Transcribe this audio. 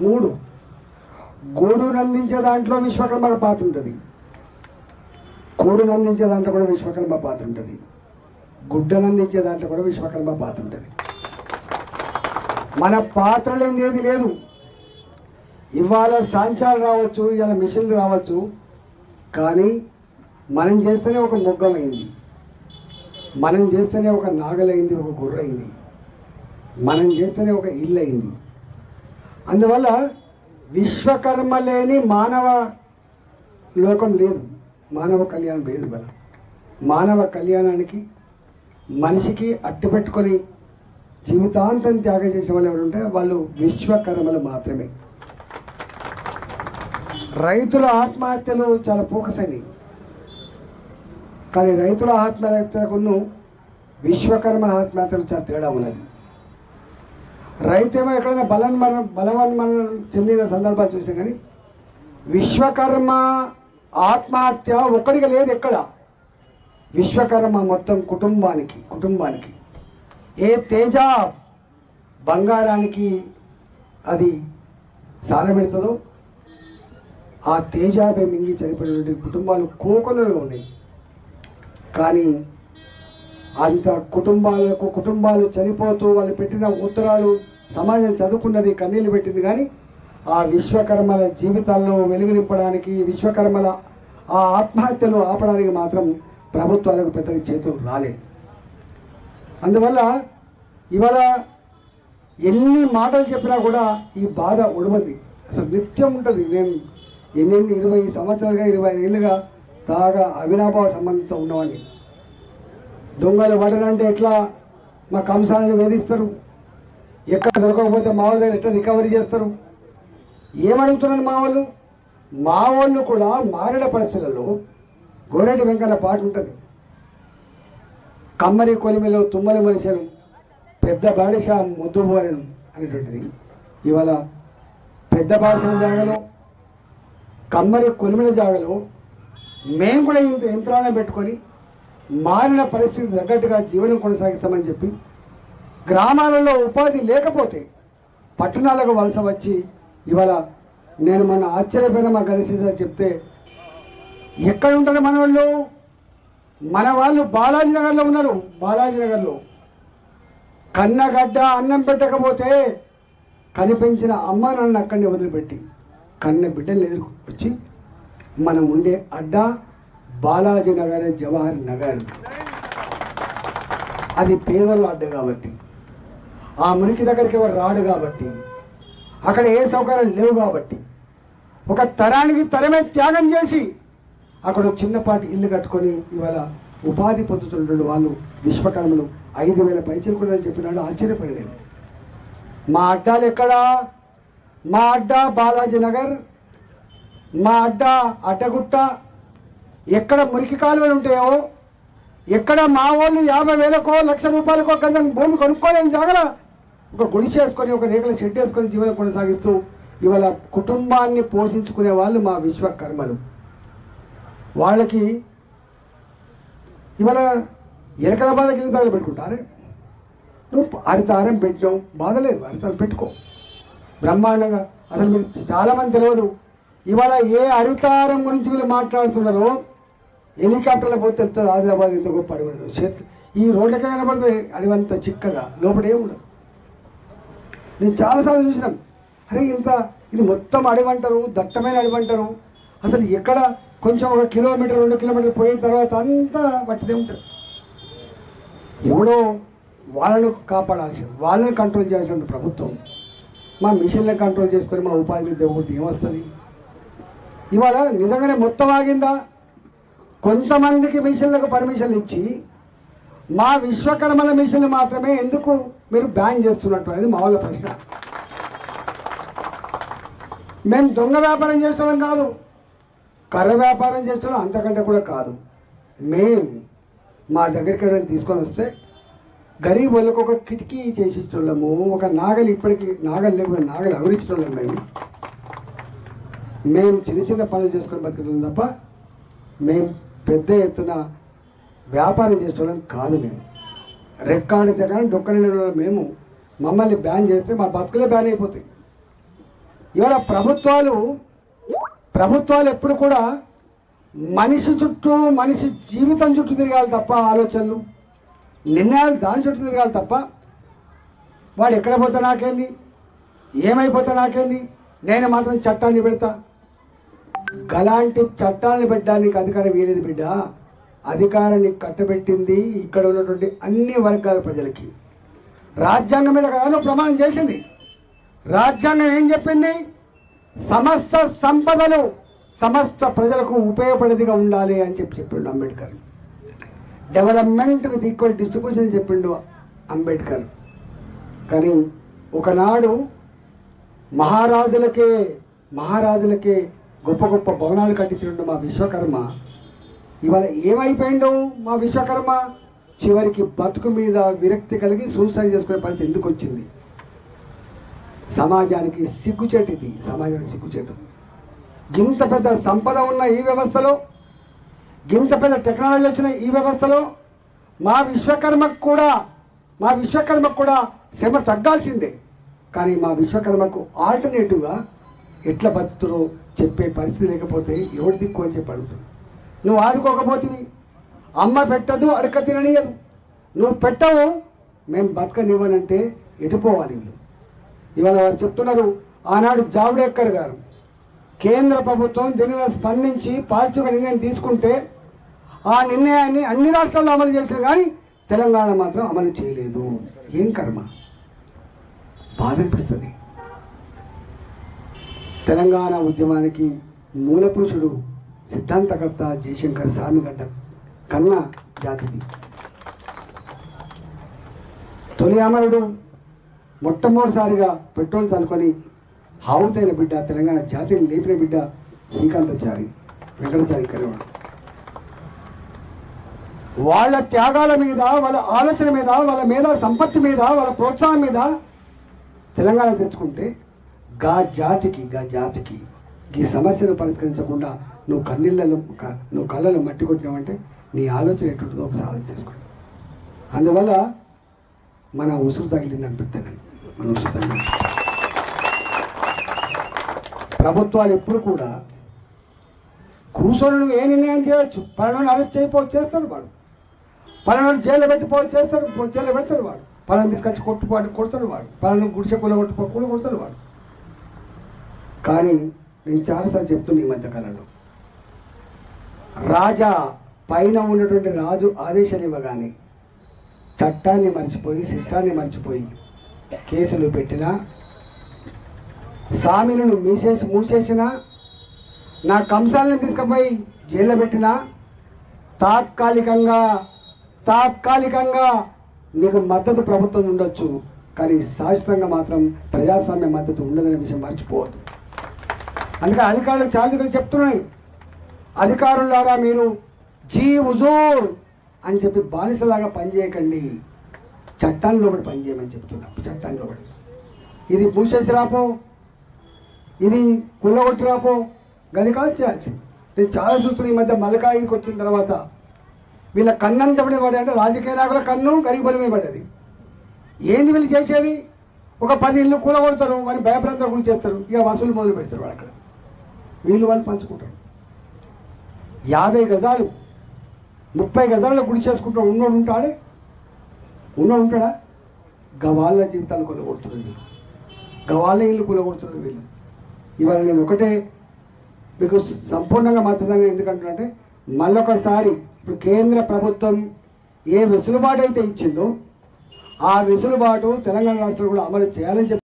3 గూడును అందించే దాంట్లో విశ్వకర్మ పాత్ర ఉంటుంది, కూడును అందించే దాంట్లో కూడా విశ్వకర్మ పాత్ర ఉంటుంది, గుడ్డను అందించే దాంట్లో కూడా విశ్వకర్మ పాత్ర ఉంటుంది. మన పాత్ర లేనిది ఏది లేదు. ఇవాళ సాంచాలు రావచ్చు, ఇవాళ మిషన్లు రావచ్చు, కానీ మనం చేస్తేనే ఒక మొగ్గమైంది, మనం చేస్తేనే ఒక నాగలైంది, ఒక గుర్రైంది, మనం చేస్తేనే ఒక ఇల్లు అయింది. అందువల్ల విశ్వకర్మ లేని మానవ లోకం లేదు, మానవ కళ్యాణం లేదు. మన మానవ కళ్యాణానికి మనిషికి అట్టు పెట్టుకొని జీవితాంతం త్యాగం చేసే వాళ్ళు ఎవరుంటే వాళ్ళు విశ్వకర్మలు మాత్రమే. రైతుల ఆత్మహత్యలు చాలా ఫోకస్ అయినాయి, కానీ రైతుల ఆత్మహత్యలకు విశ్వకర్మ ఆత్మహత్యలు చాలా తేడా ఉన్నది. రైతేమో ఎక్కడైనా బలవన్మరణం చెందిన సందర్భాలు చూసాం, కానీ విశ్వకర్మ ఆత్మహత్య ఒక్కడిగా లేదు ఎక్కడ. విశ్వకర్మ మొత్తం కుటుంబానికి ఏ తేజ బంగారానికి అది సారబెడుతుందో ఆ తేజాపై మింగి చనిపోయినటువంటి కుటుంబాలు కోకొలలో ఉన్నాయి. కానీ అంత కుటుంబాలు చనిపోతూ వాళ్ళు పెట్టిన ఉత్తరాలు సమాజం చదువుకున్నది, కన్నీళ్ళు పెట్టింది. కానీ ఆ విశ్వకర్మల జీవితాల్లో వెలుగు నింపడానికి, విశ్వకర్మల ఆ ఆత్మహత్యలు ఆపడానికి మాత్రం ప్రభుత్వాలకు పెద్దగా చేతులు రాలేదు. అందువల్ల ఇవాళ ఎన్ని మాటలు చెప్పినా కూడా ఈ బాధ ఉడమంది, అసలు నిత్యం ఉంటుంది. నేను 20 సంవత్సరాలుగా 25 ఏళ్ళుగా తాగా అవినాభావ సంబంధంతో ఉన్నవాడిని. దొంగలు పడనంటే ఎట్లా మా కంసాలను వేధిస్తారు, ఎక్కడ దొరకకపోతే మా వాళ్ళ దగ్గర ఎట్లా రికవరీ చేస్తారు, ఏమడుగుతున్నారు మా వాళ్ళు కూడా మారిన పరిస్థితులలో. గోరెటి వెంకన్న పాట ఉంటుంది, కమ్మరి కొలిమిలో తుమ్మలి మనిషను పెద్ద బాడిషా ముద్దుబోరను అనేటువంటిది. ఇవాళ పెద్ద బాడిషా జాగలో, కమ్మరి కొలిమిల జాగలో మేము కూడా ఇంత యంత్రాలను పెట్టుకొని మారిన పరిస్థితి తగ్గట్టుగా జీవనం కొనసాగిస్తామని చెప్పి గ్రామాలలో ఉపాధి లేకపోతే పట్టణాలకు వలస వచ్చి ఇవాళ నేను మొన్న ఆశ్చర్యపోయిన మా గణేశ చెప్తే ఎక్కడ ఉంటారు మన వాళ్ళు బాలాజీ నగర్లో ఉన్నారు. బాలాజీ నగర్లో కన్నగడ్డ అన్నం పెట్టకపోతే కనిపించిన అమ్మ నన్ను అక్కడిని వదిలిపెట్టి కన్న బిడ్డలు ఎదురు వచ్చి మనం ఉండే అడ్డా బాలాజీ నగర్, జవహర్ నగర్. అది పేదల అడ్డ కాబట్టి, ఆ మురికి దగ్గరికి ఎవరు రాడు కాబట్టి, అక్కడ ఏ సౌకర్యాలు లేవు కాబట్టి, ఒక తరానికి తరమే త్యాగం చేసి అక్కడ చిన్నపాటి ఇల్లు కట్టుకొని ఇవాళ ఉపాధి పొందుతున్నటువంటి వాళ్ళు విశ్వకర్మలు 5,000 పైచలు కూడా చెప్పినాడు. ఆశ్చర్యపడలేదు. మా అడ్డాలు ఎక్కడా? మా అడ్డా బాలాజీ నగర్, మా అడ్డా అడ్డగుట్ట. ఎక్కడ మురికి కాలువలు ఉంటాయో, ఎక్కడ మా వాళ్ళు 50,000కో ₹1,00,000కో గజం భూమి కొనుక్కోలేని జాగల ఒక గుడిసె వేసుకొని, ఒక రేకుల షెడ్ వేసుకొని జీవనం కొనసాగిస్తూ ఇవాళ కుటుంబాన్ని పోషించుకునే వాళ్ళు మా విశ్వకర్మలు. వాళ్ళకి ఇవాళ ఎలకల బాధ కింద పెట్టుకుంటారే. నువ్వు హరితారం పెట్టావు, బాధలేదు, హరితారం పెట్టుకో బ్రహ్మాండంగా. అసలు మీకు చాలామంది తెలియదు, ఇవాళ ఏ హరితారం గురించి వీళ్ళు మాట్లాడుతున్నారో హెలికాప్టర్లో పోతే వెళ్తుంది ఆదిలాబాద్. ఇంత గొప్ప అడవి, ఈ రోడ్లకే కనబడుతుంది అడవంత చిక్కగా, లోపల ఏముండదు. నేను చాలాసార్లు చూసినాం, అరే ఇది మొత్తం అడవి అంటారు, దట్టమైన అడవి అంటారు. అసలు ఎక్కడ కొంచెం 1 కిలోమీటర్ 2 కిలోమీటర్లు పోయిన తర్వాత అంతా పట్టిదే ఉంటుంది. ఎవడో వాళ్ళను కాపాడాల్సి, వాళ్ళని కంట్రోల్ చేయాల్సిన ప్రభుత్వం మా మిషన్లను కంట్రోల్ చేసుకొని మా ఉపాధి మీద దేవుడితే ఏమొస్తుంది? ఇవాళ నిజంగానే మొత్తం ఆగిందా? కొంతమందికి మిషన్లకు పర్మిషన్లు ఇచ్చి మా విశ్వకర్మల మిషన్లు మాత్రమే ఎందుకు మీరు బ్యాన్ చేస్తున్నట్టు అనేది మా వాళ్ళ ప్రశ్న. మేము దొంగ వ్యాపారం చేస్తున్నాం కాదు, కర్ర వ్యాపారం చేస్తున్నాం, అంతకంటే కూడా కాదు. మేము మా దగ్గరికి ఎవరైనా తీసుకొని వస్తే గరీబ్ వాళ్ళకు ఒక కిటికీ చేసిస్తున్నాము, ఒక నాగలి, ఇప్పటికీ నాగలు లేకపోతే నాగలు అగురించడం. మేము చిన్న పనులు చేసుకొని బతుకుతున్నాం తప్ప మేము పెద్ద ఎత్తున వ్యాపారం చేసుకోవడం కాదు. మేము రెక్కాడితే కానీ డొక్కని మేము మమ్మల్ని బ్యాన్ చేస్తే మా బతుకులే బ్యాన్ అయిపోతాయి. ఇవాళ ప్రభుత్వాలు ఎప్పుడు కూడా మనిషి చుట్టూ, మనిషి జీవితం చుట్టూ తిరగాలి తప్ప, ఆలోచనలు నిర్ణయాలు దాని చుట్టూ తిరగాలి తప్ప, వాడు ఎక్కడ పోతే నాకేంది, ఏమైపోతే నాకేంది, నేను మాత్రం చట్టాన్ని పెడతా. గలాంటి చట్టాలను పెట్టడానికి అధికారం వీలేదు బిడ్డ. అధికారాన్ని కట్టబెట్టింది ఇక్కడ ఉన్నటువంటి అన్ని వర్గాల ప్రజలకి. రాజ్యాంగం మీద కదా ప్రమాణం చేసింది. రాజ్యాంగం ఏం చెప్పింది? సమస్త సంపదలు సమస్త ప్రజలకు ఉపయోగపడేదిగా ఉండాలి అని చెప్పిండు Ambedkar. Development with equal distribution చెప్పిండు అంబేద్కర్. కానీ ఒకనాడు మహారాజులకే గొప్ప గొప్ప భవనాలు కట్టించినట్టు మా విశ్వకర్మ ఇవాళ ఏమైపోయిండు? మా విశ్వకర్మ చివరికి బతుకు మీద విరక్తి కలిగి సూసైడ్ చేసుకునే పరిస్థితి ఎందుకు వచ్చింది? సమాజానికి సిగ్గుచేటు. ఇది సమాజానికి సిగ్గుచేటు. గింత పెద్ద సంపద ఉన్న ఈ వ్యవస్థలో, గింత పెద్ద టెక్నాలజీ వచ్చిన ఈ వ్యవస్థలో మా విశ్వకర్మకు కూడా శ్రమ తగ్గాల్సిందే. కానీ మా విశ్వకర్మకు ఆల్టర్నేటివ్గా ఎట్లా బతుకుతారో చెప్పే పరిస్థితి లేకపోతే ఎవరి దిక్కు అని చెప్పి అడుగుతుంది. నువ్వు ఆదుకోకపోతుంది, అమ్మ పెట్టదు, అడక తిననీయదు. నువ్వు పెట్టవు, మేము బతకనివ్వనంటే ఎటుపోవాలి వీళ్ళు? ఇవాళ వారు చెప్తున్నారు. ఆనాడు జావడేకర్ గారు కేంద్ర ప్రభుత్వం దీని మీద స్పందించి పాజిటివ్గా నిర్ణయం తీసుకుంటే ఆ నిర్ణయాన్ని అన్ని రాష్ట్రాల్లో అమలు చేసిన కానీ తెలంగాణ మాత్రం అమలు చేయలేదు. ఏం కర్మ? బాధ అనిపిస్తుంది. తెలంగాణ ఉద్యమానికి మూల పురుషుడు సిద్ధాంతకర్త జయశంకర్ సామిగడ్డ కన్నా జాతిది. తొలి అమరుడు మొట్టమొదటిసారిగా పెట్రోల్ చల్లుకొని హావుతైన బిడ్డ, తెలంగాణ జాతిని లేపిన బిడ్డ శ్రీకాంతాచారి, వెంకటాచారి కరేవాడు. వాళ్ళ త్యాగాల మీద, వాళ్ళ ఆలోచన మీద, వాళ్ళ మీద సంపత్తి మీద, వాళ్ళ ప్రోత్సాహం మీద తెలంగాణ తెచ్చుకుంటే గా జాతికి ఈ సమస్యను పరిష్కరించకుండా నువ్వు కళ్ళలో మట్టి కొట్టినావంటే నీ ఆలోచన ఎటుంటుందో ఒకసారి ఆలోచన చేసుకోండి. అందువల్ల మన ఉసురు తగిలింది అనిపిస్తాను. మన ఉసురు తగిలింది. ప్రభుత్వాలు ఎప్పుడు కూడా కూర్చొని నువ్వు ఏ నిర్ణయం చేయవచ్చు. పలానాను అరెస్ట్ చేస్తాడు వాడు, పలానాను జైల్లో జైల్లో పెడతాడు వాడు, పలానా తీసుకొచ్చి కొడతాడు వాడు, పలానా గుడిసె కొడతాడు వాడు. కానీ నేను చాలాసార్లు చెప్తున్నా ఈ మధ్యకాలంలో, రాజా పైన ఉన్నటువంటి రాజు ఆదేశాలు ఇవ్వగానే చట్టాన్ని మర్చిపోయి, శిష్టాన్ని మర్చిపోయి కేసులు పెట్టినా, సామిలను మూసేసినా, నా కంసాలను తీసుకుపోయి జైల్లో పెట్టినా తాత్కాలికంగా నీకు మద్దతు ప్రభుత్వం ఉండొచ్చు, కానీ శాశ్వతంగా మాత్రం ప్రజాస్వామ్య మద్దతు ఉండదనే విషయం మర్చిపోవద్దు. అందుకే అధికారులు చాలా చెప్తున్నాయి, అధికారులారా మీరు జీ హుజూర్ అని చెప్పి బానిసలాగా పనిచేయకండి, చట్టాన్ని లోబడి పనిచేయమని చెప్తున్నా. చట్టాన్ని లోబడి ఇది మూసేసి రాపో, ఇది కుళ్ళగొట్టి రాపో, గది కాదు చేయాల్సింది. నేను చాలా చూస్తున్నా ఈ మధ్య మల్లకాయికి వచ్చిన తర్వాత వీళ్ళ కన్నంత పడేవాడు అంటే రాజకీయ నాయకుల కన్ను గరీబలమే పడ్డది. ఏంది వీళ్ళు చేసేది? ఒక 10 ఇళ్ళు కూలగొడతారు, వాళ్ళు భయప్రాంతాలు గురి చేస్తారు, ఇక వసూలు మొదలు పెడతారు. వాళ్ళు అక్కడ వాళ్ళు పంచుకుంటారు. 50 గజాలు 30 గజాల్లో గుడి చేసుకుంటూ ఉన్నోడు ఉంటాడా? గవాళ్ళ జీవితాలు కొనగొడుతున్నారు వీళ్ళు, గవాళ్ళ ఇల్లు కొనగొడుతున్నారు వీళ్ళు. ఇవాళ నేను ఒకటే మీకు సంపూర్ణంగా మద్దతుగా ఎందుకంటున్నానంటే, మళ్ళొకసారి ఇప్పుడు కేంద్ర ప్రభుత్వం ఏ వెసులుబాటు అయితే ఇచ్చిందో ఆ వెసులుబాటు తెలంగాణ రాష్ట్రంలో కూడా అమలు చేయాలని చెప్పి